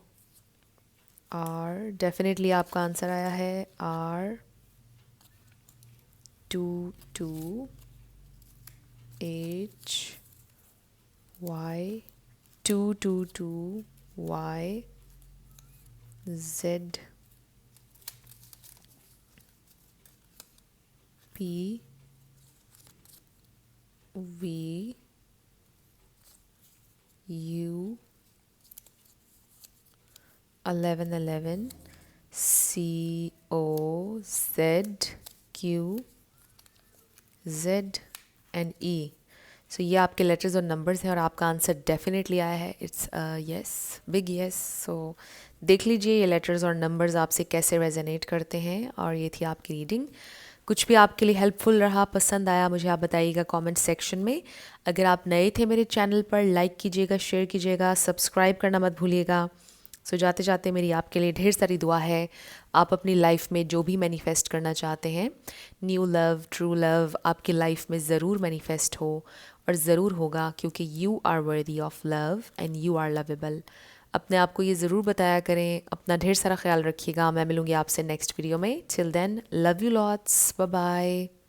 R definitely आपका आंसर आया है R 22 H Y 222 Y Z P V U 1111 C O Z Q Z and E। सो ये आपके letters और numbers हैं और आपका answer definitely आया है। It's yes, big yes. So देख लीजिए ये लेटर्स और नंबर्स आपसे कैसे रेजोनेट करते हैं। और ये थी आपकी रीडिंग। कुछ भी आपके लिए हेल्पफुल रहा, पसंद आया, मुझे आप बताइएगा कमेंट सेक्शन में। अगर आप नए थे मेरे चैनल पर, लाइक कीजिएगा, शेयर कीजिएगा, सब्सक्राइब करना मत भूलिएगा। सो जाते जाते मेरी आपके लिए ढेर सारी दुआ है। आप अपनी लाइफ में जो भी मैनिफेस्ट करना चाहते हैं, न्यू लव, ट्रू लव, आपकी लाइफ में ज़रूर मैनिफेस्ट हो और ज़रूर होगा, क्योंकि you are worthy of love and you are lovable. अपने आप को ये ज़रूर बताया करें। अपना ढेर सारा ख्याल रखिएगा। मैं मिलूँगी आपसे नेक्स्ट वीडियो में। Till then, love you lots, bye bye.